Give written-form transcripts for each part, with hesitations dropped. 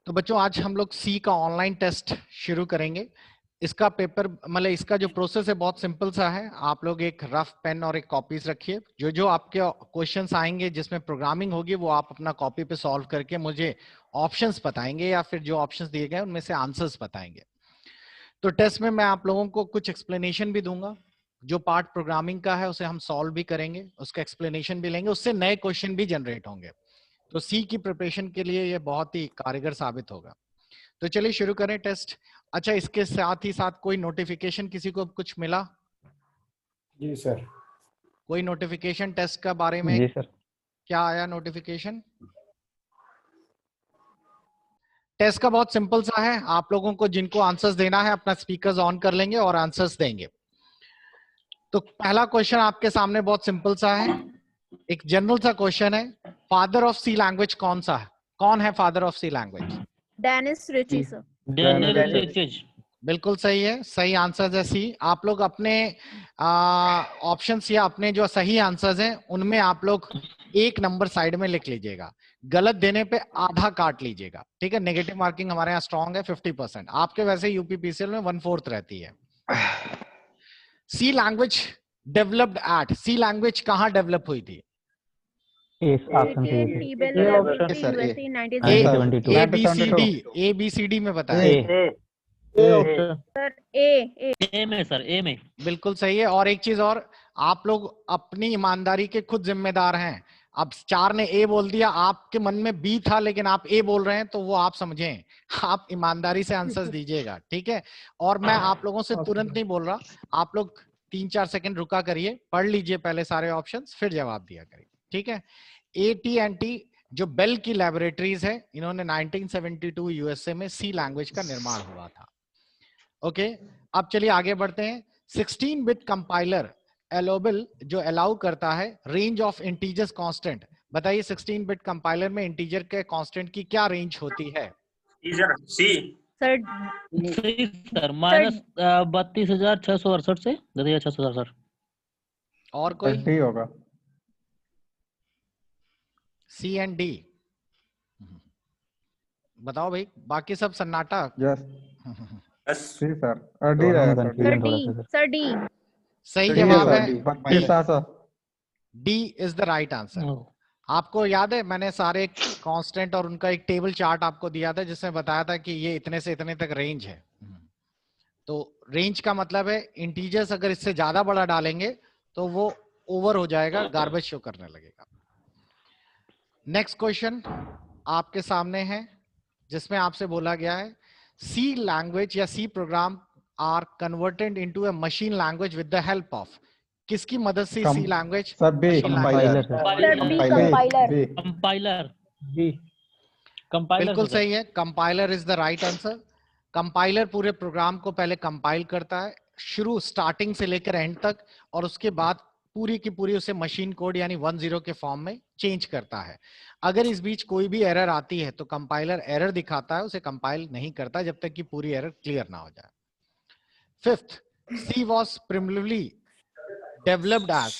तो बच्चों आज हम लोग सी का ऑनलाइन टेस्ट शुरू करेंगे। इसका पेपर मतलब इसका जो प्रोसेस है बहुत सिंपल सा है। आप लोग एक रफ पेन और एक कॉपीज रखिए। जो जो आपके क्वेश्चंस आएंगे जिसमें प्रोग्रामिंग होगी वो आप अपना कॉपी पे सॉल्व करके मुझे ऑप्शंस बताएंगे या फिर जो ऑप्शंस दिए गए उनमें से आंसर्स बताएंगे। तो टेस्ट में मैं आप लोगों को कुछ एक्सप्लेनेशन भी दूंगा। जो पार्ट प्रोग्रामिंग का है उसे हम सॉल्व भी करेंगे, उसका एक्सप्लेनेशन भी लेंगे, उससे नए क्वेश्चन भी जनरेट होंगे। तो सी की प्रिपरेशन के लिए ये बहुत ही कारगर साबित होगा। तो चलिए शुरू करें टेस्ट। अच्छा, इसके साथ ही साथ कोई नोटिफिकेशन किसी को कुछ मिला? जी सर। कोई नोटिफिकेशन टेस्ट का बारे में? जी सर। क्या आया नोटिफिकेशन? टेस्ट का बहुत सिंपल सा है। आप लोगों को जिनको आंसर्स देना है अपना स्पीकर्स ऑन कर लेंगे और आंसर्स देंगे। तो पहला क्वेश्चन आपके सामने बहुत सिंपल सा है, एक जनरल सा क्वेश्चन है। फादर ऑफ सी लैंग्वेज कौन सा है? कौन है father of C language? Dennis Ritchie sir. Dennis Richard. बिल्कुल सही है, सही आंसर है सी। आप लोग अपने ऑप्शंस या अपने जो सही आंसर्स हैं उनमें आप लोग एक नंबर साइड में लिख लीजिएगा। गलत देने पे आधा काट लीजिएगा, ठीक है। नेगेटिव मार्किंग हमारे यहाँ स्ट्रॉन्ग है 50%। आपके वैसे यूपीपीसीएल में 1/4 रहती है। C language developed at, C language कहाँ डेवलप हुई थी? ABCD में बताया। सर ए में सर, ए में। बिल्कुल सही है। और एक चीज और, आप लोग अपनी ईमानदारी के खुद जिम्मेदार हैं। अब 4 ने ए बोल दिया, आपके मन में बी था लेकिन आप ए बोल रहे हैं, तो वो आप समझें। आप ईमानदारी से आंसर्स दीजिएगा, ठीक है। और मैं आप लोगों से तुरंत नहीं बोल रहा, आप लोग 3-4 सेकंड रुका करिए, पढ़ लीजिए पहले सारे ऑप्शंस, फिर जवाब दिया करिए, ठीक है। AT&T जो बेल की लैबोरेटरीज है, इन्होंने 1972 यूएसए में सी लैंग्वेज का निर्माण हुआ था। ओके, अब चलिए आगे बढ़ते हैं। 16 बिट कंपाइलर एलोबल जो अलाउ करता है रेंज ऑफ इंटीजर्स कांस्टेंट। बताइए 16 बिट कंपाइलर में इंटीजर के कांस्टेंट की क्या रेंज होती है? सी सर सर माइनस 32,668 से 10,600 सर। और कोई? डी होगा। सी एंड डी बताओ भाई, बाकी सब सन्नाटा। यस सी सर। डी रहेगा सर। सर डी सही जवाब है, 32,700। D is the right answer. आपको याद है मैंने सारे कांस्टेंट और उनका एक टेबल चार्ट आपको दिया था जिसमें बताया था कि ये इतने से इतने तक रेंज है। तो रेंज का मतलब है इंटीजर्स अगर इससे ज्यादा बड़ा डालेंगे तो वो ओवर हो जाएगा, गार्बेज शो करने लगेगा। नेक्स्ट क्वेश्चन आपके सामने है जिसमें आपसे बोला गया है सी लैंग्वेज या C program are converted into a machine language with the help of. किसकी मदद से सी लैंग्वेज? कंपाइलर। बिल्कुल सही है, compiler is the right answer. Compiler पूरे प्रोग्राम को पहले कंपाइल करता है, शुरू स्टार्टिंग से लेकर एंड तक, और उसके बाद पूरी की पूरी उसे मशीन कोड यानी 10 के फॉर्म में चेंज करता है। अगर इस बीच कोई भी एरर आती है तो कंपाइलर एरर दिखाता है, उसे कंपाइल नहीं करता जब तक कि पूरी एरर क्लियर ना हो जाए। Fifth, C was primitively developed as.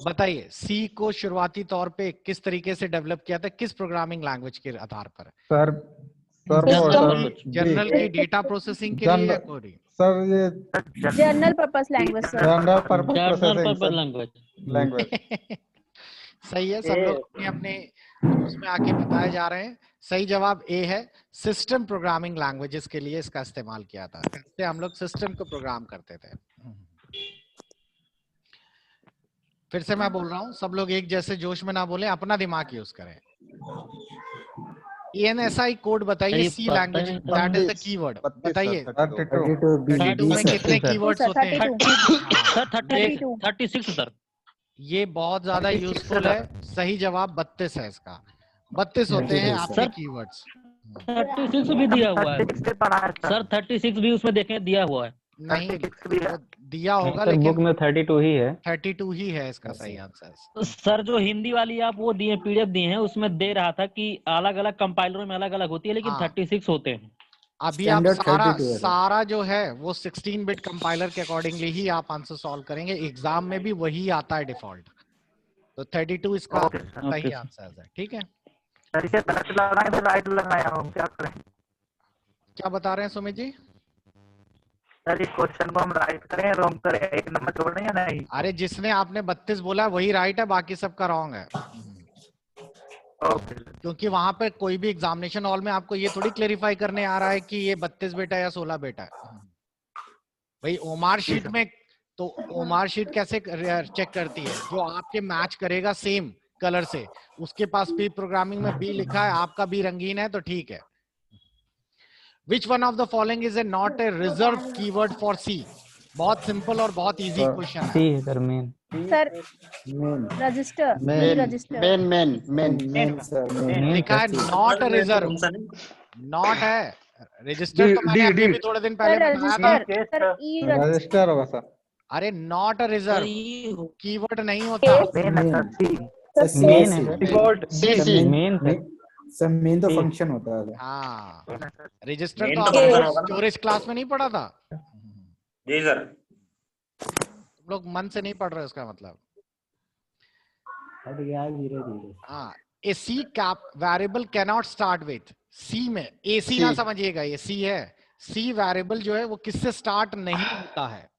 बताइए सी को शुरुआती तौर पे किस तरीके से डेवलप किया था, किस प्रोग्रामिंग लैंग्वेज के आधार पर? सर जनरल की डेटा प्रोसेसिंग के लिए या कोई? सर ये general purpose language sir. General purpose language. सही है, सब लोग अपने अपने उसमें आके बताए जा रहे हैं। सही जवाब ए है, सिस्टम प्रोग्रामिंग लैंग्वेजेस के लिए इसका इस्तेमाल किया था। इससे हम लोग सिस्टम को प्रोग्राम करते थे। फिर से मैं बोल रहा हूँ, सब लोग एक जैसे जोश में ना बोले, अपना दिमाग यूज करें। ENSI कोड बताइए C language, that is the keyword. बताइए 32 में कितने कीवर्ड्स होते हैं? Sir 36 sir. ये बहुत ज्यादा यूजफुल है, सही जवाब 32 है इसका। 32 होते हैं आपके कीवर्ड्स। 36 भी दिया हुआ है सर, 36 भी उसमें देखें दिया हुआ है। नहीं वो दिया होगा सर, लेकिन बुक में 32 ही है। 32 ही है इसका सही आंसर। सर जो हिंदी वाली आप वो दिए PDF दिए हैं उसमें दे रहा था कि अलग अलग कंपाइलरों में अलग अलग होती है, लेकिन 36 होते हैं। अभी आप सारा जो है वो 16 बिट कंपाइलर के अकॉर्डिंगली ही आप आंसर सॉल्व करेंगे। एग्जाम में भी वही आता है डिफॉल्ट। तो 32 इसका सही आंसर है, ठीक है। क्या बता रहे हैं सुमित जी? सर इस क्वेश्चन को हम राइट करें रॉन्ग करें, एक नंबर छोड़ें या नहीं? अरे जिसने आपने 32 बोला वही राइट है, बाकी सबका रॉन्ग है। ओके। क्योंकि वहां पे कोई भी एग्जामिनेशन हॉल में आपको ये थोड़ी क्लेरिफाई करने आ रहा है कि ये 32 बेटा या 16 बेटा है। भाई ओमार शीट में, तो ओमार शीट कैसे चेक करती है? जो आपके मैच करेगा सेम कलर से, उसके पास बी प्रोग्रामिंग में बी लिखा है, आपका बी रंगीन है तो ठीक है। Which one of the following is not a reserved keyword for C? बहुत सिंपल और बहुत इजी क्वेश्चन है। सी है sir, main. Sir main register, main register. Main sir main लिखा है नॉट रिजर्व, नॉट है। रजिस्टर तो मैंने अभी भी थोड़े दिन पहले सर बताया था। रजिस्टर, सर ई रजिस्टर। रजिस्टर होगा सर। अरे नॉट रिजर्व कीवर्ड नहीं होता। मेन है सर, सी। मेन है सर, मेन सर मेन तो फंक्शन होता है। हाँ, रजिस्टर Main तो तो आपने function होगा ना। स्टोरेज क्लास में नहीं पढ़ा था? जी सर। तुम लोग मन से नहीं पढ़ रहे, उसका मतलब। धीरे धीरे। हाँ, A C cap variable can not start with C में, ए सी ना समझिएगा, ये सी है। सी वेरिएबल जो है वो किससे स्टार्ट नहीं होता है?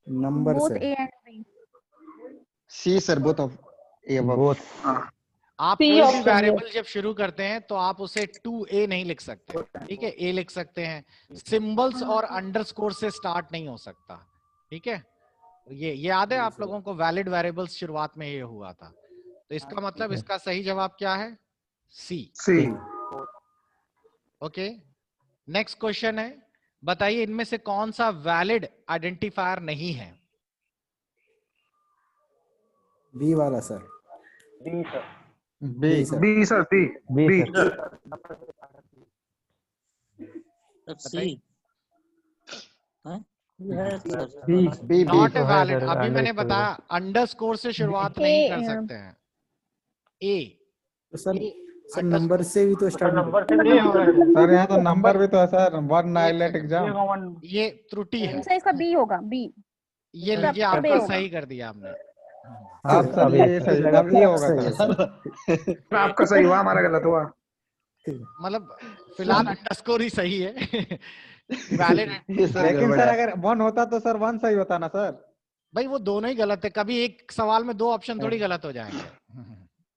नंबर बोथ से। A and B. C sir, both of A both. आप कोई भी वेरिएबल जब शुरू करते हैं तो आप उसे 2a नहीं लिख सकते, ठीक है? a लिख सकते हैं। सिंबल्स और अंडरस्कोर से स्टार्ट नहीं हो सकता, ठीक है? ये याद है आप लोगों को? वैलिड वेरिएबल्स शुरुआत में ये हुआ था, तो इसका मतलब इसका सही जवाब क्या है? सी। ओके, नेक्स्ट क्वेश्चन है, बताइए इनमें से कौन सा वैलिड आइडेंटिफायर नहीं है? बी वाला sir. B sir. B sir B B बताइए। बी नॉट ए तो है वैलिड, सर, अभी मैंने underscore बताया अंडरस्कोर से शुरुआत नहीं कर ए, सकते हैं। ए तो सर नंबर से भी तो स्टार्ट सर, यहाँ तो नंबर भी तो है सर, वन आइलेट एग्जाम। ये त्रुटि है। सर इसका बी होगा, बी। ये लीजिए, सब आपका होगा। सही कर दिया आपने। हाँ सर, ये सही अब ये होगा सर। आपका सही हुआ, हमारा गलत हुआ। मतलब फिलहाल अंडरस्कोर ही सही है। वैलिड। लेकिन सर अगर वन होता तो सर वन सही होता ना सर। भाई वो दोनों ही गलत है, कभी एक सवाल में दो ऑप्शन थोड़ी गलत हो जाएंगे।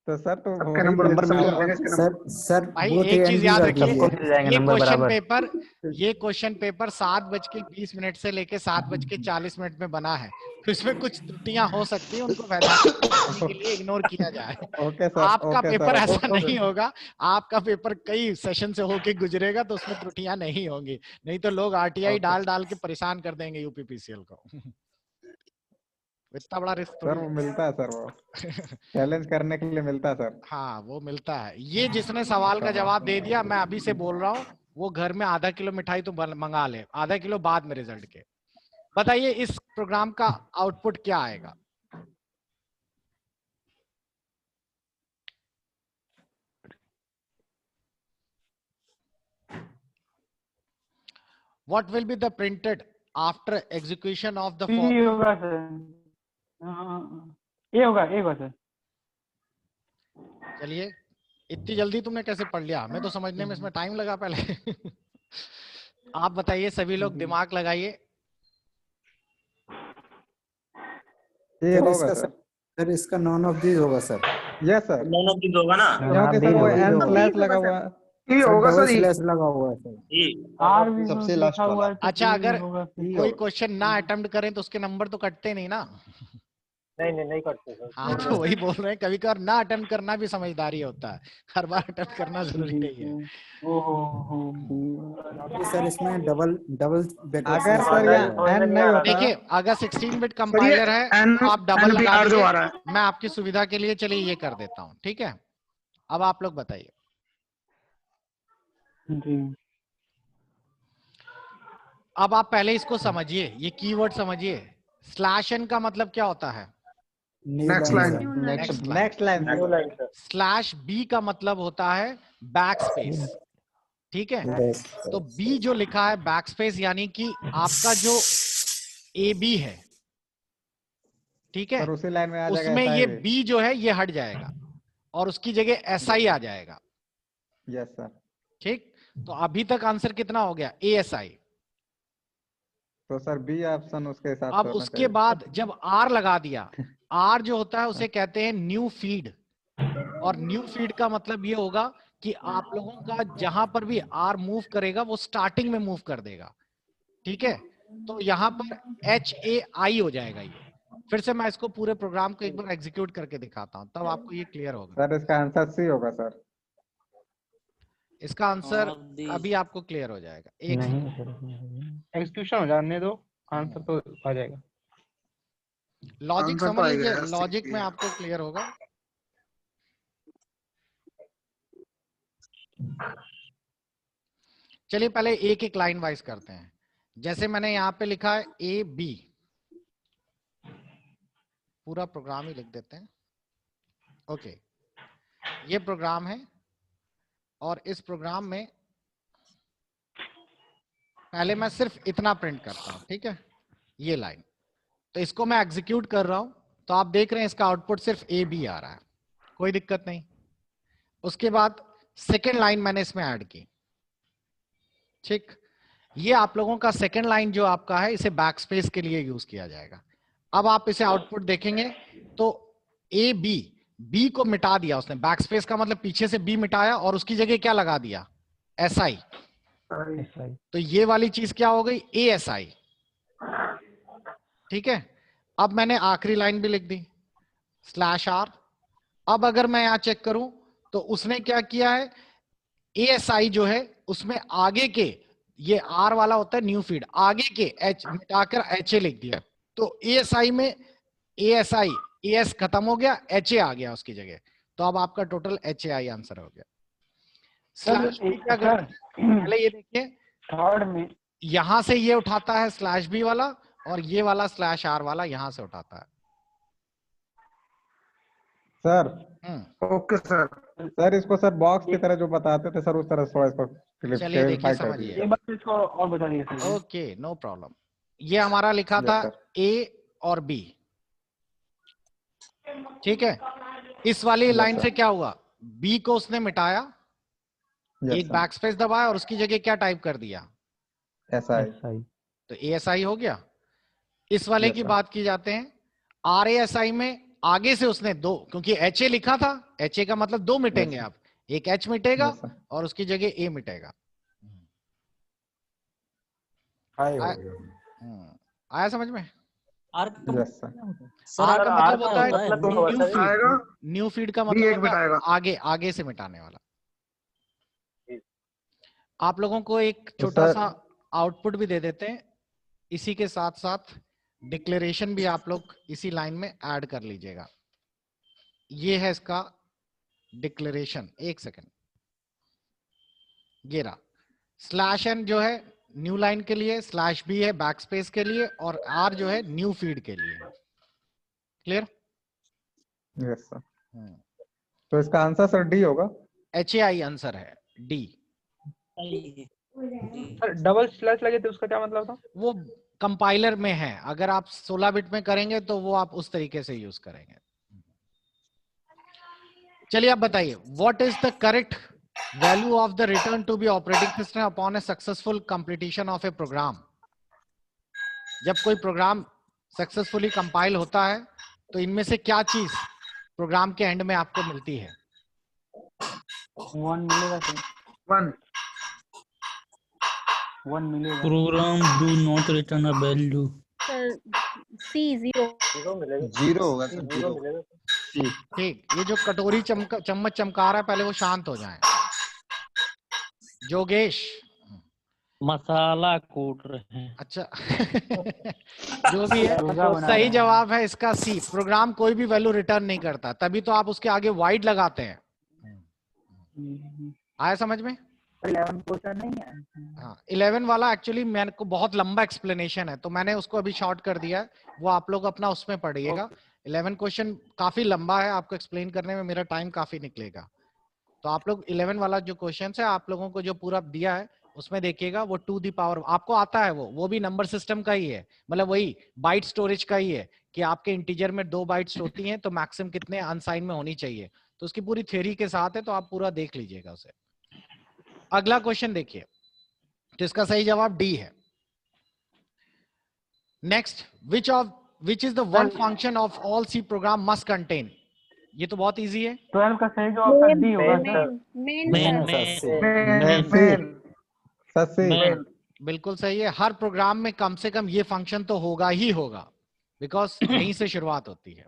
तो सर तो सर भाई both एक A चीज and B याद कर रखिए, दीजिए। मिल जाएंगे ये नंबर क्वेश्चन बराबर। पेपर, ये क्वेश्चन पेपर 7:20 से लेके 7:40 में बना है, तो इसमें कुछ त्रुटियां हो सकती है, उनको वैधानिक करने के लिए इग्नोर किया जाए। ओके सर, आपका ओके पेपर सर, ऐसा नहीं होगा, आपका पेपर कई सेशन से होके गुजरेगा तो उसमें त्रुटियां नहीं होंगी, नहीं तो लोग आरटीआई डाल डाल के परेशान कर देंगे यूपीपीसीएल को। इतना बड़ा रिस्क सर वो मिलता है सर, वो चैलेंज करने के लिए मिलता है सर। हाँ वो मिलता है। ये जिसने सवाल का जवाब दे दिया, मैं अभी से बोल रहा हूँ, वो घर में आधा किलो मिठाई तो मंगा ले, आधा किलो बाद में रिजल्ट के। बताइए इस प्रोग्राम का आउटपुट क्या आएगा? What will be the printed after execution of the for? होगा सर, ये होगा सर। चलिए, इतनी जल्दी तुमने कैसे पढ़ लिया? हमें तो समझने में इसमें टाइम लगा पहले। आप बताइए, सभी लोग दिमाग लगाइए। ये होगा सर। सर इसका नॉन ऑफ दिस होगा सर। यस सर, दोनों की होगा ना। क्योंकि सर वो एन स्लैश लगा हुआ है। ये होगा सर, स्लैश लगा हुआ है सर। जी। आर भी सबसे लिखा लास्ट हुआ वाला। है तो अच्छा, ये अगर होगा फिर। कोई क्वेश्चन ना अटेम्प्ट करें तो उसके नंबर तो कटते नहीं ना? नहीं करते सर। हाँ तो वही बोल रहे हैं, कभी कभार ना अटेम्प्ट करना भी समझदारी होता है, हर बार अटेम्प्ट करना जरूरी नहीं है। सर इसमें डबल अगर सर यहाँ एन नहीं होता, देखिए, अगर 16 बिट कंपाइलर है तो आप डबल लगा दीजिए, मैं आपकी सुविधा के लिए चलिए ये कर देता हूँ, ठीक है? अब आप लोग बताइए। अब आप पहले इसको समझिए, ये कीवर्ड समझिए। स्लैश एन का मतलब क्या होता है? Next next line. Slash B का मतलब होता है बैक स्पेस, ठीक है? तो बी जो लिखा है बैक स्पेस, यानी कि आपका जो ए बी है, ठीक है, सर उसी लाइन में आ जाएगा। उसमें ये बी जो है ये हट जाएगा और उसकी जगह एस आई आ जाएगा। Yes sir. ठीक, तो अभी तक आंसर कितना हो गया? ASI। तो सर बी ऑप्शन उसके हिसाब से अब होना उसके चाहिए। बाद जब R लगा दिया, R जो होता है उसे कहते हैं न्यू फीड, और न्यू फीड का मतलब ये होगा कि आप लोगों का जहां पर भी R मूव करेगा वो स्टार्टिंग में मूव कर देगा। ठीक है, तो यहाँ पर HAI हो जाएगा। ये फिर से मैं इसको पूरे प्रोग्राम को एक बार एग्जीक्यूट करके दिखाता हूं, तब आपको ये क्लियर होगा। सर इसका आंसर सी होगा सर। इसका आंसर अभी आपको क्लियर हो जाएगा। एक एग्जीक्यूशन हो जाने दो, आंसर तो आ जाएगा। लॉजिक समझ लीजिए, लॉजिक में आपको क्लियर होगा। चलिए पहले एक एक लाइन वाइज करते हैं। जैसे मैंने यहाँ पे लिखा है AB, पूरा प्रोग्राम ही लिख देते हैं। ओके, ये प्रोग्राम है, और इस प्रोग्राम में पहले मैं सिर्फ इतना प्रिंट करता हूं, ठीक है, ये लाइन। तो इसको मैं एग्जीक्यूट कर रहा हूं, तो आप देख रहे हैं इसका आउटपुट सिर्फ AB आ रहा है, कोई दिक्कत नहीं। उसके बाद सेकेंड लाइन मैंने इसमें ऐड की, ठीक। ये आप लोगों का सेकेंड लाइन जो आपका है, इसे बैकस्पेस के लिए यूज किया जाएगा। अब आप इसे आउटपुट देखेंगे तो AB, B को मिटा दिया उसने, बैकस्पेस का मतलब पीछे से B मिटाया और उसकी जगह क्या लगा दिया? SI। तो ये वाली चीज क्या हो गई? ASI। ठीक है, अब मैंने आखिरी लाइन भी लिख दी /R। अब अगर मैं यहां चेक करूं तो उसने क्या किया है, ASI जो है उसमें आगे के, ये R वाला होता है न्यू फीड, आगे के H मिटाकर HA लिख दिया। तो ASI में ASI, AS खत्म हो गया, HA आ गया उसकी जगह। तो अब आपका टोटल HAI आंसर हो गया। पहले ये देखिए, थर्ड में यहां से ये उठाता है /B वाला, और ये वाला /R वाला यहां से उठाता है। Sir okay sir. सर इसको सर बॉक्स की तरह जो बताते थे सर, उस तरह थोड़ा इसको चलिए देखिए, क्लियर कर समझिए। दीजिए। एक बार इसको और बता दीजिए सर। Okay, no problem. ये हमारा लिखा Yes, था sir. A और B, ठीक है। इस वाली Yes, लाइन sir. से क्या हुआ? B को उसने मिटाया, Yes, एक sir. बैकस्पेस दबाया और उसकी जगह क्या टाइप कर दिया? SI। तो ASI हो गया। इस वाले Yes, की sir. बात की जाते हैं RASI में, आगे से उसने दो, क्योंकि HA लिखा था, HA का मतलब दो मिटेंगे। Yes, आप एक H मिटेगा Yes, sir. और उसकी जगह A मिटेगा। आया समझ में? Yes, sir. R का मतलब होता है मतलब न्यू फीड। न्यू फीड का मतलब होता है आगे, आगे से मिटाने वाला। आप लोगों को एक तो छोटा सर- सा आउटपुट भी दे देते हैं, इसी के साथ साथ डिक्लेरेशन भी आप लोग इसी लाइन में ऐड कर लीजिएगा। ये है इसका डिक्लेरेशन। एक सेकंड, ये रहा। /N जो है न्यू लाइन के लिए, /B है बैकस्पेस के लिए, और R जो है न्यू फीड के लिए। क्लियर? Yes, sir. तो इसका आंसर सर डी होगा। HAI आंसर है, D। सर डबल स्लैश लगे थे, उसका क्या मतलब था? वो कंपाइलर में है, अगर आप 16 बिट में करेंगे तो वो आप उस तरीके से यूज करेंगे। चलिए आप बताइए, what is the correct value of the return to be operating system upon a successful completion of a program. जब कोई प्रोग्राम सक्सेसफुली कंपाइल होता है तो इनमें से क्या चीज प्रोग्राम के एंड में आपको मिलती है? 1 मिलेगा सर। 1 मिलेगा। Program do not return a value. Sir C 0। Zero होगा सर, जीरो। ठीक, ये जो कटोरी चम्मच चमका रहा है, पहले वो शांत हो जाए। जोगेश, मसाला कूट रहे हैं। अच्छा जो भी है, सही जवाब है इसका C। प्रोग्राम कोई भी वैल्यू रिटर्न नहीं करता, तभी तो आप उसके आगे वाइड लगाते हैं। आया समझ में? 11 क्वेश्चन नहीं है। हाँ, 11 वाला एक्चुअली मैंने को बहुत लंबा एक्सप्लेनेशन है, तो मैंने उसको अभी शॉर्ट कर दिया है, वो आप लोग अपना उसमें पढ़िएगा। 11 क्वेश्चन काफी लंबा है, आपको एक्सप्लेन करने में मेरा टाइम काफी निकलेगा। तो आप लोग 11 वाला जो क्वेश्चन है, आप लोगों को जो पूरा दिया है उसमें देखिएगा, वो टू दी पावर आपको आता है, वो भी नंबर सिस्टम का ही है, मतलब वही बाइट स्टोरेज का ही है कि आपके इंटीजर में 2 बाइट्स होती हैं तो मैक्सिमम कितने अनसाइन में होनी चाहिए। तो उसकी पूरी थ्योरी के साथ है, तो आप पूरा देख लीजिएगा उसे। अगला क्वेश्चन देखिए, तो इसका सही जवाब डी है। Next, which is the one function of all C program must contain. ये तो बहुत इजी है। 12 का सही जवाब सर डी होगा सर। मेन बिल्कुल सही है। हर प्रोग्राम में कम से कम ये फंक्शन तो होगा ही होगा, बिकॉज यहीं से शुरुआत होती है।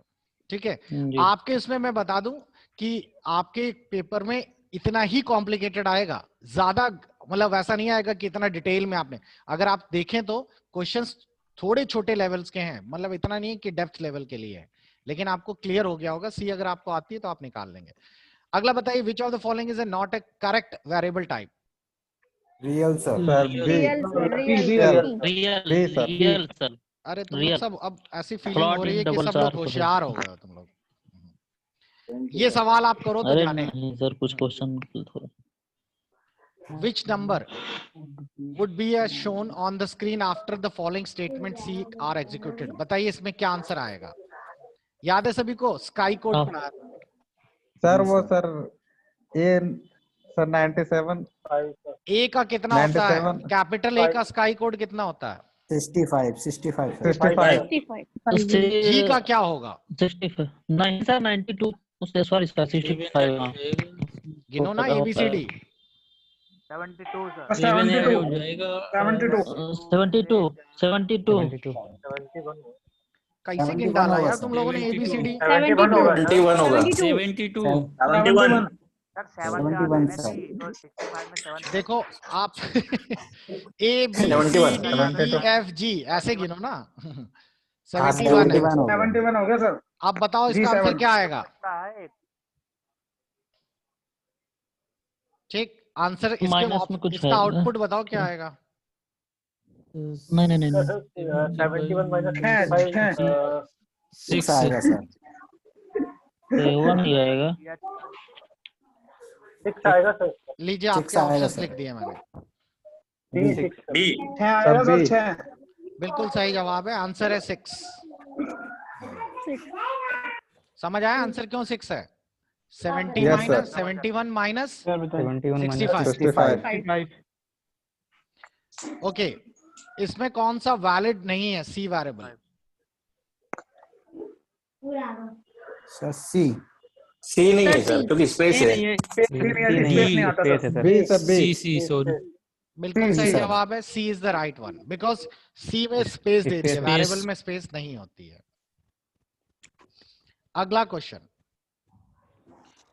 ठीक है, आपके इसमें मैं बता दूं कि आपके पेपर में इतना ही कॉम्प्लिकेटेड आएगा, ज्यादा मतलब वैसा नहीं आएगा कि इतना डिटेल में आपने, अगर आप देखें तो क्वेश्चंस थोड़े छोटे लेवल्स के हैं, मतलब इतना नहीं है कि डेप्थ लेवल के लिए है, लेकिन आपको क्लियर हो गया होगा। सी अगर आपको आती है तो आप निकाल लेंगे। अगला बताइए, which of the following is not A correct variable type. Real sir real sir. अरे तुम लोग सब अब ऐसी फीलिंग हो रही है कि सब लोग होशियार हो गए हो तुम लोग। ये सवाल आप करो तो अरे जाने। नहीं सर, कुछ क्वेश्चन थोड़ा। Which number would be as shown on the screen after the following statement C are executed? बताइए इसमें क्या आंसर आएगा। याद है सभी को, स्काई कोड पढ़ा सर वो सर ए सर 97 ए का कितना होता है, 97 कैपिटल ए का स्काई कोड कितना होता है। 65 जी का क्या होगा। 65 नहीं सर, 92 उससे सॉरी सर 65 गिनो ना एबीसीडी। 72 सर। 72 हो जाएगा। 72 कैसे गिन डाला यार तुम लोगों ने एबीसीडी। 71 होगा। 72 71 सर 7 से आते हैं ना जी, तो 65 में 7 देखो आप A B C D F G ऐसे गिनो ना। 71 है। 71 हो गया सर। आप बताओ इसका आंसर क्या आएगा। है। ठीक, आंसर माइनस में कुछ इसका है। आउटपुट बताओ क्या आएगा। नहीं 71 माइनस 6 आएगा सर। 7 ही आएगा। 6 आएगा सर। लीजिए आपके ऑप्शंस लिख दिए मैंने। बी 6 आएगा सर। 6 बिल्कुल सही जवाब है, आंसर है 6। समझ आया आंसर क्यों 6 है। 70 Yes, minus sir. 71 minus 65 65 okay, इसमें कौन सा वैलिड नहीं है सी वेरिएबल। सर सी नहीं है सर, क्योंकि स्पेस है। स्पेस नहीं आता sir. B sir B C sorry बिल्कुल सही sir. जवाब है, C is the right one, because C में स्पेस दे दी है, Space. वेरिएबल में स्पेस नहीं होती है। अगला question,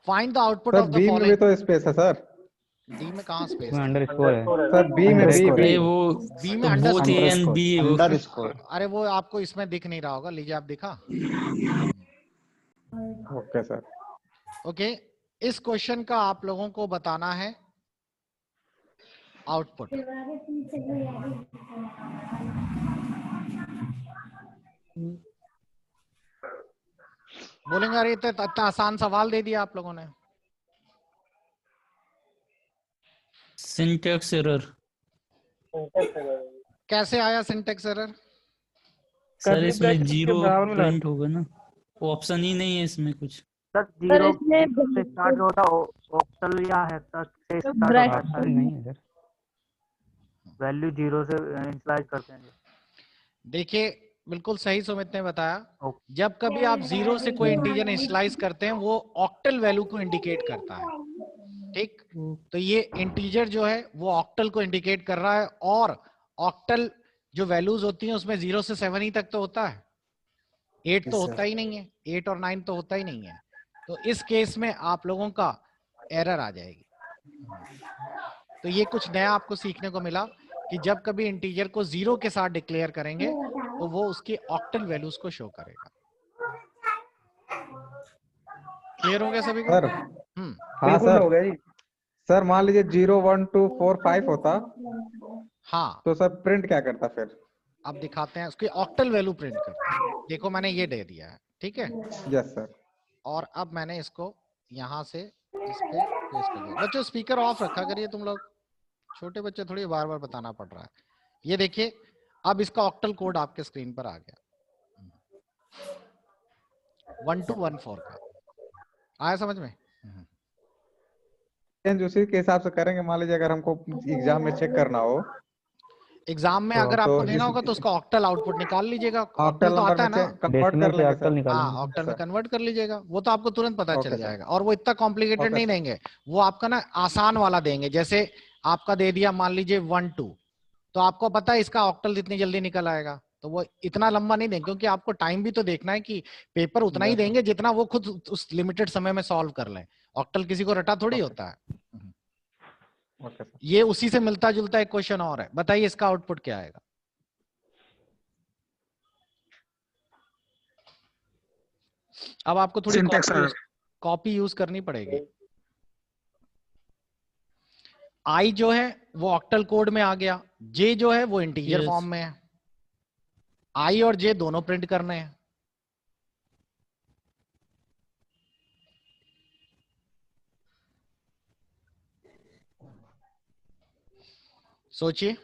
find the output sir of the B में भी फॉलोइंग। तो स्पेस है सर। डी में कहाँ स्पेस है। अंडरस्कोर है सर बी में बी Underscore. अरे बी वो बी में तो under both A and B है वो। अंडरस्कोर अरे वो आपको इसमें दिख नहीं रहा होगा, लीजिए आप दिखा। Okay sir. ओके, इस क्वेश्चन का आप लोगों को बताना है आउटपुट। बोलेंगे अरे इतना आसान सवाल दे दिया आप लोगों ने। सिंटैक्स एरर कैसे आया सिंटेक्स एरर। सर, इसमें जीरो प्रिंट होगा ना, ऑप्शन ही नहीं है इसमें कुछ। सर 0 से स्टार्ट होता ऑक्टल या हेक्सा से स्टार्ट होता नहीं है सर। वैल्यू 0 से इनिशियलाइज करते हैं। देखिए बिल्कुल सही सुमित ने बताया, जब कभी आप 0 से कोई इंटीजर इनिशियलाइज करते हैं वो ऑक्टल वैल्यू को इंडिकेट करता है। ठीक, तो ये इंटीजर जो है वो ऑक्टल को इंडिकेट कर रहा है, और ऑक्टल जो वैल्यूज होती हैं उसमें 0 से 7 ही तक तो होता है, 8 तो होता ही नहीं है, 8 और 9 तो होता ही नहीं है। तो इस केस में आप लोगों का एरर आ जाएगी। तो ये कुछ नया आपको सीखने को मिला कि जब कभी इंटीजर को 0 के साथ डिक्लेयर करेंगे तो वो उसकी ऑक्टल वैल्यूज को शो करेगा। क्लियर हो गया सभी को। सर हाँ सर, हो गया जी। सर मान लीजिए 0 1 2 4 5 होता हाँ, तो सर प्रिंट क्या करता फिर। अब दिखाते हैं, उसकी ऑक्टल वैल्यू प्रिंट करते हैं। देखो मैंने ये दे दिया है, ठीक है। Yes sir. और अब मैंने इसको यहाँ से इस पे पेस्ट कर दिया। बच्चों स्पीकर ऑफ रखा करिए तुम लोग, छोटे बच्चे थोड़ी बार बार बताना पड़ रहा है। ये देखिए अब इसका ऑक्टल कोड आपके स्क्रीन पर आ गया, 1214 का। आया समझ में। चेंज उसी के हिसाब से करेंगे। मान लीजिए अगर हमको एग्जाम में चेक करना हो, एग्जाम में तो अगर हम आपको तो लेना होगा तो उसका ऑक्टल आउटपुट निकाल लीजिएगा। ऑक्टल ऑक्टल तो नंबर आता है में ना, कन्वर्ट कर लेंगे सर। हाँ ऑक्टल में सर। कन्वर्ट कर लीजिएगा, वो तो आपको तुरंत पता ओके चल सर। जाएगा। और वो इतना कॉम्प्लिकेटेड ओके नहीं सर। देंगे, वो आपका ना आसान वाला देंगे। जैसे आपका दे दिया मान लीजिए 1 2, तो आपको पता है इसका ऑक्टल जितनी जल्दी निकल आएगा, तो वो इतना लंबा नहीं देंगे, क्योंकि आपको टाइम भी तो देखना है कि पेपर उतना ही यस सर। देंगे जितना वो खुद उस लिमिटेड समय में सॉल्व कर लें। ऑक्टल किसी को रटा थोड़ी ओके होता है। Okay sir. ये उसी से मिलता जुलता एक क्वेश्चन और है, बताइए इसका आउटपुट क्या आएगा। अब आपको थोड़ी कॉपी यूज करनी पड़ेगी। आई जो है वो ऑक्टल कोड में आ गया, जे जो है वो इंटीजर Yes. फॉर्म में है। आई और जे दोनों प्रिंट करने हैं। सोचिए,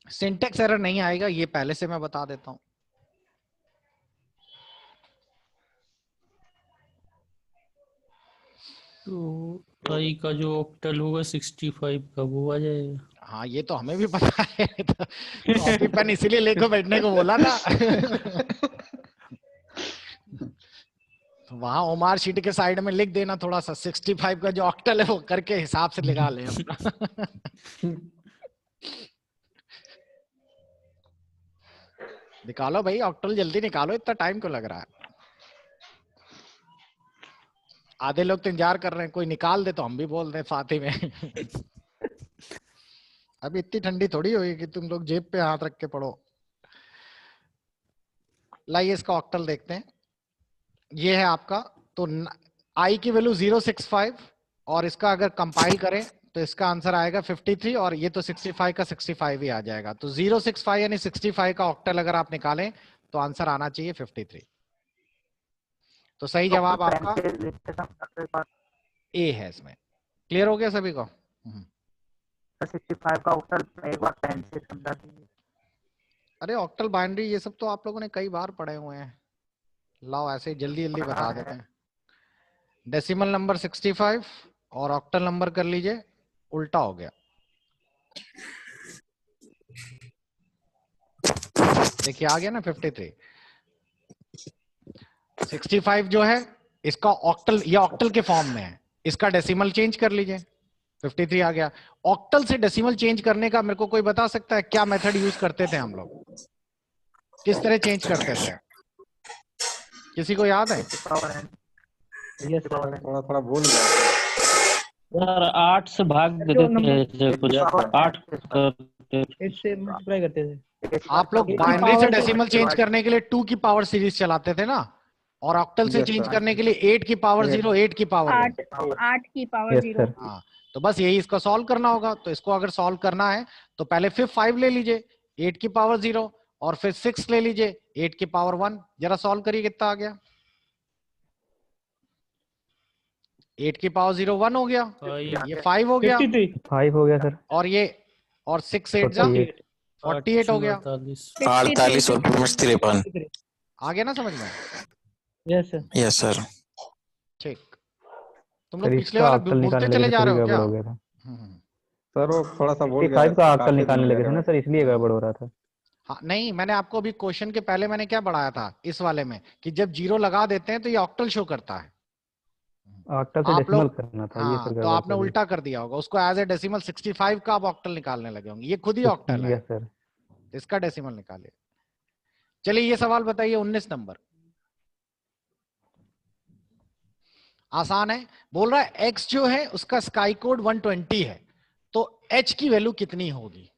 सिंटेक्स एरर नहीं आएगा, ये पहले से मैं बता देता हूं। तो आई का जो ऑक्टल होगा 65 का वो आ जाएगा। हाँ ये तो हमें भी पता है, तो कॉपी पेन इसीलिए लेकर बैठने को बोला था। तो वहां ओमार शीट के साइड में लिख देना थोड़ा सा, 65 का जो ऑक्टल है वो करके हिसाब से लगा ले अपना। निकालो भाई ऑक्टल, जल्दी निकालो, इतना टाइम क्यों लग रहा है। आधे लोग तो इंतजार कर रहे हैं, कोई निकाल दे तो हम भी बोल दें साथ ही में। अभी इतनी ठंडी थोड़ी हुई कि तुम लोग जेब पे हाथ रख के पढ़ो। लाइए इसका ऑक्टल देखते हैं। ये है आपका, तो आई की वैल्यू 065 और इसका अगर कंपाइल करें तो इसका आंसर आएगा 53, और ये तो 65 का 65 ही आ जाएगा। तो 065 यानी 65 का ऑक्टल अगर आप निकालें तो आंसर आना चाहिए 53। तो सही जवाब आपका ए है इसमें। क्लियर हो गया सभी को? 65 का ऑक्टल एक बार पेन से समझा दीजिए। अरे ऑक्टल बाइनरी ये सब तो आप लोगों ने कई बार पढ़े हुए हैं। लाओ ऐसे जल्दी जल्दी बता देते हैं। डेसिमल नंबर 65 और ऑक्टल नंबर कर लीजिए, उल्टा हो गया। देखिए आ गया ना 53। 65 जो है इसका ऑक्टल, ये ऑक्टल के फॉर्म में है, इसका डेसिमल चेंज कर लीजिए, 53 आ गया। ऑक्टल से डेसिमल चेंज करने का मेरे को कोई बता सकता है क्या मेथड यूज करते थे हम लोग, किस तरह चेंज करते थे? किसी को याद है? थोड़ा थोड़ा भूल गया। सर 8 से भाग देते थे कुछ, 8 से मल्टीप्लाई करते थे। आप लोग बाइनरी से डेसिमल चेंज करने के लिए 2 की पावर सीरीज चलाते थे ना, और ऑक्टल से चेंज करने के लिए 8 की पावर 0, 8 की पावर 8 की पावर 0। हाँ, तो बस यही इसको सॉल्व करना होगा। तो इसको अगर सॉल्व करना है तो पहले फिर 5 ले लीजिए 8 की पावर 0, और फिर 6 ले लीजिए 8 की पावर 1। जरा सॉल्व करिए कितना आ गया। 8 की पावर 0 1 हो गया, ये 5 हो गया, 5 हो गया सर। और ये और 6 8 जा 48 हो गया। 48 और 53 आ गया ना समझ में? Yes sir. Yes sir. ठीक, तुम लोग पिछले वाला भूलते चले जा रहे हो क्या? सर वो थोड़ा सा भूल गया। 65 का ऑक्टल निकालने लगे थे ना सर, इसलिए गड़बड़ हो रहा था। हाँ नहीं, मैंने आपको अभी क्वेश्चन के पहले मैंने क्या बढ़ाया था इस वाले में, कि जब 0 लगा देते हैं तो ये ऑक्टल शो करता है। ऑक्टल से आप डेसिमल लोग करना था। हाँ, ये सर तो आपने उल्टा कर दिया होगा उसको, एज ए डेसिमल 65 का आप ऑक्टल निकालने लगे होंगे। ये खुद ही ऑक्टल है। Yes sir. इसका डेसिमल निकालिए। चलिए ये सवाल बताइए 19 नंबर। आसान है, बोल रहा है x जो है उसका स्काई कोड 120 है, तो h की वैल्यू कितनी होगी?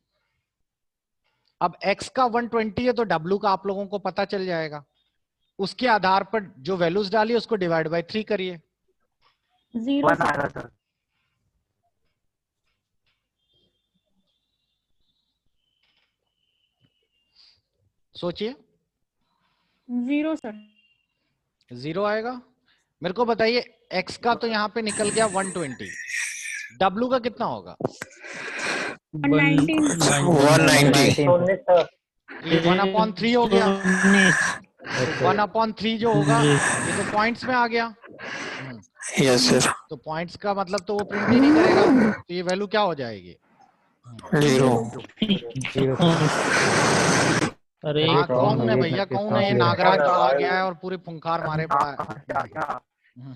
अब x का 120 है तो w का आप लोगों को पता चल जाएगा। उसके आधार पर जो वैल्यूज डालिए उसको डिवाइड बाय 3 करिए। 0 सर। सोचिए। 0 सर। 0 आएगा। मेरे को बताइए x का तो यहाँ पे निकल गया 120, w का कितना होगा? 119। 190। ये 1/3 हो गया। 1/3 जो होगा ये तो पॉइंट्स में आ गया। Yes sir. तो पॉइंट्स का मतलब तो वो प्रिंट ही नहीं करेगा, तो ये वैल्यू क्या हो जाएगी? 0। अरे हाँ कौन है भैया, कौन है? ये नागराज तो आ गया है और पूरे फुंकार मारे पड़ा है।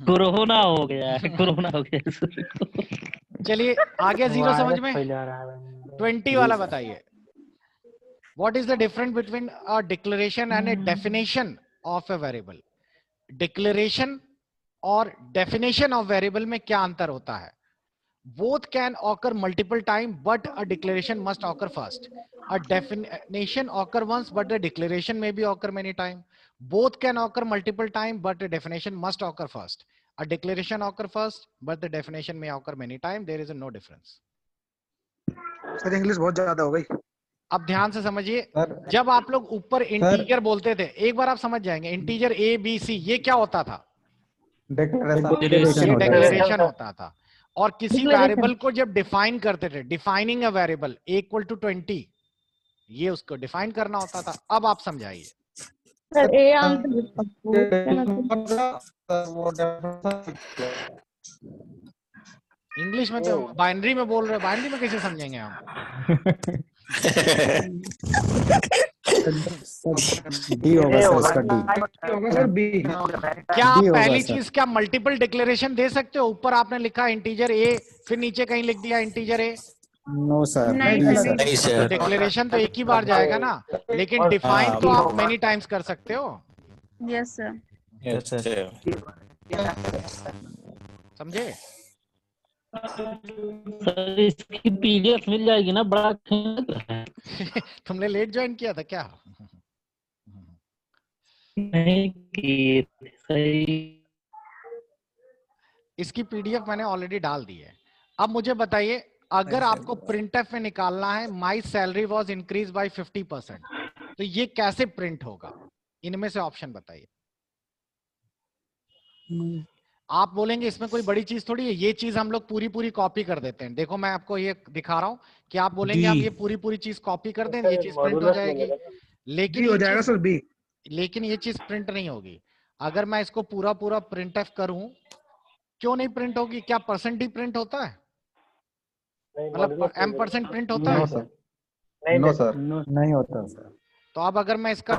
कोरोना हो गया है, कोरोना हो गया। चलिए आ गया 0 समझ में। 20 वाला बताइए। What is the difference between a declaration and a definition of a variable? Declaration और definition of variable में क्या अंतर होता है? Both can occur multiple times, but a declaration must occur first. A definition occur once, but the declaration may be occur many times. Both can occur multiple times, but the definition must occur first. A declaration occur first, but the definition may occur many times. There is no difference. Sir English बहुत ज्यादा हो गई। अब ध्यान से समझिए, जब आप लोग ऊपर इंटीजर बोलते थे, एक बार आप समझ जाएंगे, इंटीजर ए बी सी ये क्या होता था? डिक्लेरेशन होता था। और किसी वेरिएबल को जब डिफाइन करते थे, defining a variable equal to 20, ये उसको डिफाइन करना होता था। अब आप समझाइए। इंग्लिश में तो बाइनरी में बोल रहे, बाइनरी में कैसे समझेंगे हम? डी होगा सर, इसका डी। क्या आप पहली चीज क्या मल्टीपल डिक्लेरेशन दे सकते हो? ऊपर आपने लिखा इंटीजर ए, फिर नीचे कहीं लिख दिया इंटीजर ए। नो सर, नहीं सर। डिक्लेरेशन तो एक ही बार जाएगा ना, लेकिन डिफाइन तो आप मेनी टाइम्स कर सकते हो। Yes sir. Yes sir. समझे? सर इसकी पीडीएफ मिल जाएगी ना? बड़ा तुमने लेट ज्वाइन किया था क्या? नहीं की सही। इसकी पीडीएफ मैंने ऑलरेडी डाल दी है। अब मुझे बताइए, अगर आपको प्रिंटफ में निकालना है my salary was increase by 50%, तो ये कैसे प्रिंट होगा? इनमें से ऑप्शन बताइए। आप बोलेंगे इसमें कोई बड़ी चीज थोड़ी है, ये चीज हम लोग पूरी पूरी कॉपी कर देते हैं। देखो मैं आपको ये दिखा रहा हूं कि आप बोलेंगे आप ये पूरी पूरी चीज कॉपी कर दें, ये चीज प्रिंट हो जाएगी, लेकिन हो जाएगा सर बी। लेकिन ये चीज प्रिंट नहीं होगी। अगर मैं इसको पूरा पूरा प्रिंट एफ करूं, क्यों नहीं प्रिंट होगी? क्या परसेंट ही प्रिंट होता है? मतलब M% प्रिंट होता है? नो सर, नहीं होता सर। तो अब अगर मैं इसका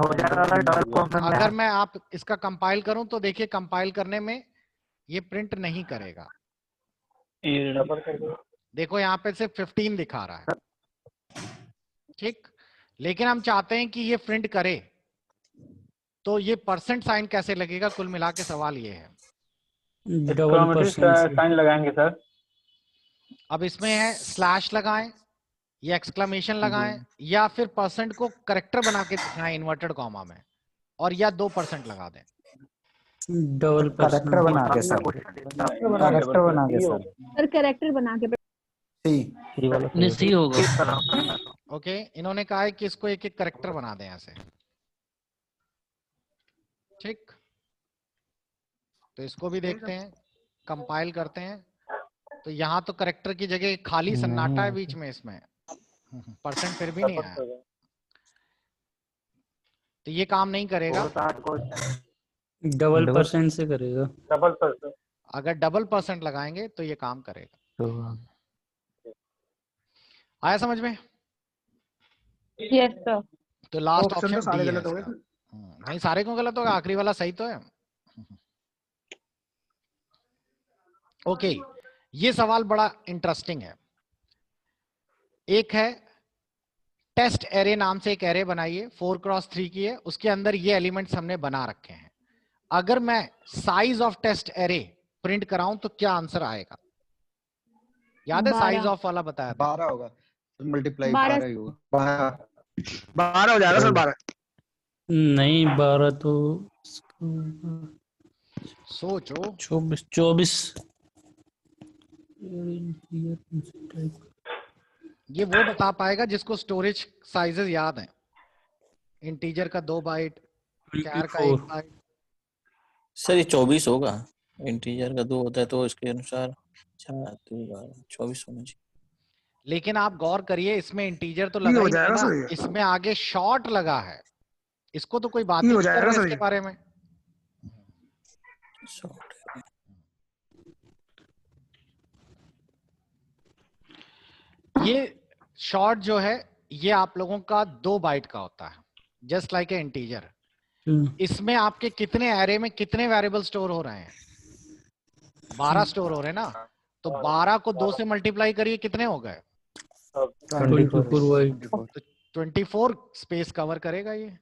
आप इसका कंपाइल करूं, तो देखिए कंपाइल करने में ये प्रिंट नहीं करेगा। देखो यहाँ पे सिर्फ 15 दिखा रहा है, ठीक। लेकिन हम चाहते हैं कि ये प्रिंट करे, तो ये परसेंट साइन कैसे लगेगा? कुल मिला के सवाल ये है। डबल साइन लगाएंगे सर। अब इसमें है स्लैश लगाएं या एक्सक्लेमेशन लगाएं, या फिर परसेंट को करेक्टर बना के दिखाएं इन्वर्टेड कॉमा में, और या 2% लगा दें। डबल करेक्टर बना के सर, करेक्टर बना के सर, सर कैरेक्टर बना के सी होगा। ओके, इन्होंने कहा है कि इसको एक एक करेक्टर बना दें ऐसे, ठीक। तो इसको भी देखते हैं, कंपाइल करते हैं। तो यहाँ तो करेक्टर की जगह खाली सन्नाटा है बीच में, इसमें परसेंट फिर भी नहीं आया, तो ये काम नहीं करेगा। डबल परसेंट से करेगा। डबल परसेंट, अगर डबल परसेंट लगाएंगे तो ये काम करेगा। आया समझ में? Yes sir. तो लास्ट ऑप्शन तो ऑप्शन सारे डी है गलत हो गए। इसका। नहीं सारे क्यों गलत होगा? आखिरी वाला सही तो है। ओके, ये सवाल बड़ा इंटरेस्टिंग है। एक है टेस्ट एरे नाम से एक एरे बनाइए, 4x3 की है, उसके अंदर ये एलिमेंट्स हमने बना रखे हैं। अगर मैं size of test array print कराऊं तो क्या आंसर आएगा? याद है साइज ऑफ वाला बताया था? 12 होगा, मल्टीप्लाई 12 12 ही होगा। 12 हो जाएगा सर, 12 नहीं 12 तो सोचो। 24। ये वो बता पाएगा जिसको स्टोरेज साइजेस याद हैं। इंटीजर का 2 बाइट, चार का 1 बाइट। सर ये 24 होगा, इंटीजर का 2 होता है तो इसके अनुसार 24 होना चाहिए। लेकिन आप गौर करिए, इसमें इंटीजर तो लगा ही नहीं ना, इसमें आगे शॉर्ट लगा है। इसको तो कोई बात ही नहीं कर रहा है इसके बारे में। ये शॉर्ट जो है ये आप लोगों का 2 बाइट का होता है, जस्ट लाइक ए इंटीजर। इसमें आपके कितने एरे में कितने वेरिएबल स्टोर हो रहे हैं? 12 स्टोर हो रहे हैं ना, तो 12 को 2 से मल्टीप्लाई करिए, कितने हो गए? 24 स्पेस कवर करेगा ये।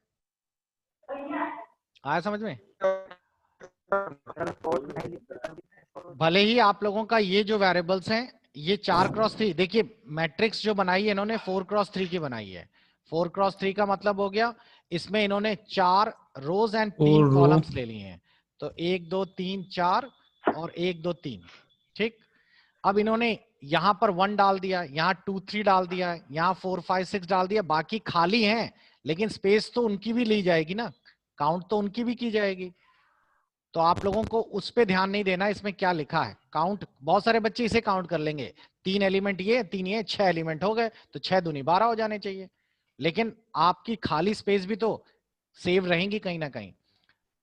आया समझ में? भले ही आप लोगों का ये जो वेरिएबल्स हैं ये 4x3, देखिए मैट्रिक्स जो बनाई है इन्होंने 4x3 की बनाई है। 4x3 का मतलब हो गया इसमें इन्होंने 4 रोज एंड 3 कॉलम्स ले लिए हैं, तो 1 2 3 4 और 1 2 3। ठीक, अब इन्होंने यहाँ पर 1 डाल दिया, यहाँ 2 3 डाल दिया, यहाँ 4 5 6 डाल दिया, बाकी खाली हैं, लेकिन स्पेस तो उनकी भी ली जाएगी ना, काउंट तो उनकी भी की जाएगी। तो आप लोगों को उस पे ध्यान नहीं देना इसमें क्या लिखा है। काउंट बहुत सारे बच्चे इसे काउंट कर लेंगे, 3 एलिमेंट ये 3 ये 6 एलिमेंट हो गए, तो 6 दूनी 12 हो जाने चाहिए, लेकिन आपकी खाली स्पेस भी तो सेव रहेंगी कहीं ना कहीं।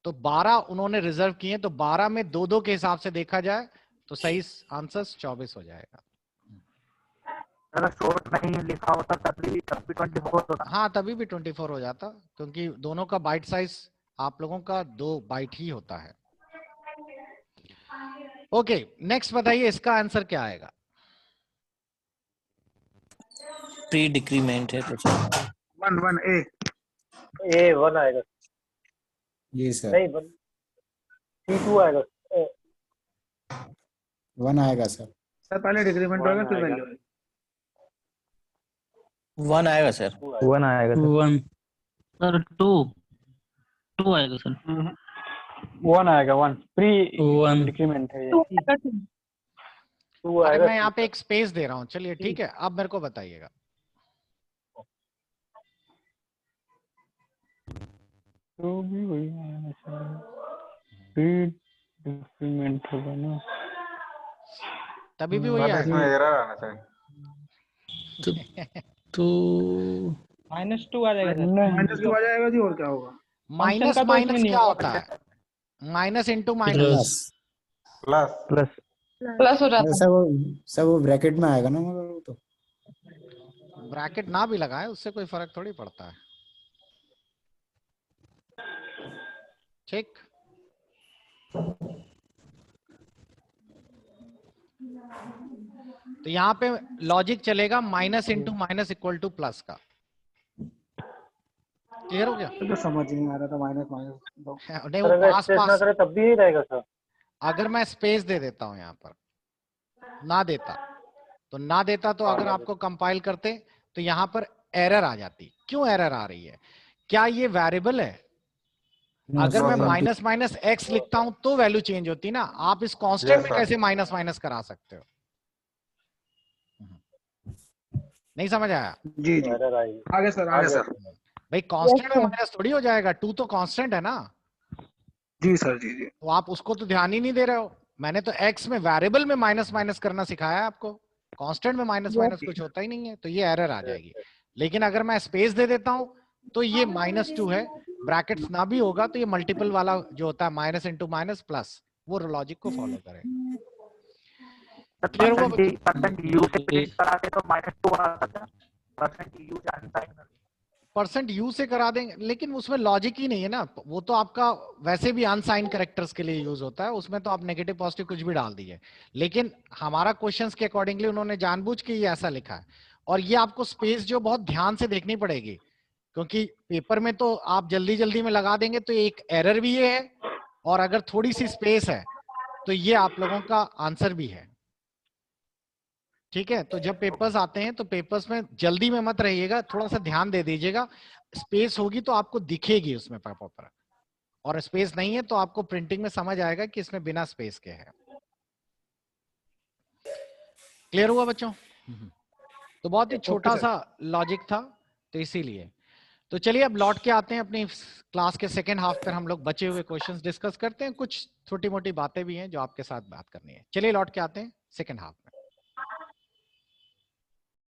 तो 12 उन्होंने रिजर्व किए, तो 12 में 2-2 के हिसाब से देखा जाए तो सही आंसर 24 हो जाएगा। अगर शॉर्ट नहीं लिखा होता तब भी 24 होता। हाँ, तभी भी 24 हो जाता, क्योंकि दोनों का बाइट साइज आप लोगों का 2 बाइट ही होता है। ओके, नेक्स्ट बताइए इसका आंसर क्या आएगा? प्री डिक्रीमेंट है कुछ। 1 ए 1 आएगा। जी सर। नहीं, C2 आएगा। 1 आएगा सर। सर पहले डिक्रीमेंट होगा फिर वैल्यू। 1 आएगा सर। 1 आएगा सर। 1 सर 2 आएगा सर। 1 आएगा। 1 प्री 1 डिक्रीमेंट है ये। 2 आएगा सर। 2 अरे आएगा। मैं यहाँ पे एक स्पेस दे रहा हूँ, चलिए ठीक है, अब मेरे को बताइएगा। तो भी वही आएगा सर, प्री डिक्रीमेंट होगा ना, तभी भी वही इसमें आएगा। एरर आना चाहिए। तो -2 आ जाएगा सर। -2 आ जाएगा जी, और क्या होगा? माइनस का तो माइनस इसमें नहीं क्या होगा। होता है? Minus into minus. Plus plus plus हो जाता सब वो ब्रैकेट में आएगा ना, मगर वो तो ब्रैकेट ना भी लगाए उससे कोई फर्क थोड़ी पड़ता है। ठीक, तो यहाँ पे लॉजिक चलेगा minus into minus equal two plus का। क्लियर हो गया? तो समझ नहीं आ रहा था, माइनस नहीं, वो पास पास करे तब भी रहेगा सर। अगर मैं स्पेस दे देता हूं यहाँ पर, ना देता तो अगर आपको कंपाइल करते तो यहाँ पर एरर आ जाती। क्यों एरर आ रही है? क्या ये वेरिएबल है? अगर मैं माइनस माइनस एक्स लिखता हूं तो वैल्यू चेंज होती ना। आप इस कांस्टेंट में कैसे माइनस माइनस करा सकते हो? नहीं समझ आया? जी जी, आगे सर। भाई कांस्टेंट में माइनस थोड़ी हो जाएगा, 2 तो कांस्टेंट है ना। जी सर, जी जी। तो आप उसको तो ध्यान ही नहीं दे रहे हो। मैंने तो एक्स में वेरिएबल में माइनस माइनस करना सिखाया है आपको, कांस्टेंट में माइनस माइनस कुछ होता ही नहीं है, तो ये एरर आ जाएगी। लेकिन अगर मैं स्पेस दे देता हूं तो ये -2 है, ब्रैकेट्स ना भी होगा तो ये मल्टीपल वाला जो होता है माइनस इंटू माइनस प्लस, वो लॉजिक को फॉलो करेगा। क्लियर हुआ? परसेंट यू से करा देंगे, लेकिन उसमें लॉजिक ही नहीं है ना। वो तो आपका वैसे भी अनसाइन कैरेक्टर्स के लिए यूज होता है, उसमें तो आप नेगेटिव पॉजिटिव कुछ भी डाल दीजिए। लेकिन हमारा क्वेश्चंस के अकॉर्डिंगली उन्होंने जानबूझ के ये ऐसा लिखा है। और ये आपको स्पेस जो बहुत ध्यान से देखनी पड़ेगी, क्योंकि पेपर में तो आप जल्दी जल्दी में लगा देंगे तो एक एरर भी ये है, और अगर थोड़ी सी स्पेस है तो ये आप लोगों का आंसर भी है। ठीक है, तो जब पेपर्स आते हैं तो पेपर्स में जल्दी में मत रहिएगा, थोड़ा सा ध्यान दे दीजिएगा। स्पेस होगी तो आपको दिखेगी उसमें पेपर पर, और स्पेस नहीं है तो आपको प्रिंटिंग में समझ आएगा कि इसमें बिना स्पेस के है। क्लियर हुआ बच्चों? तो बहुत ही छोटा सा लॉजिक था, तो इसीलिए। तो चलिए अब लौट के आते हैं अपनी क्लास के सेकेंड हाफ पर। हम लोग बचे हुए क्वेश्चंस डिस्कस करते हैं, कुछ छोटी मोटी बातें भी हैं जो आपके साथ बात करनी है। चलिए लौट के आते हैं सेकेंड हाफ में।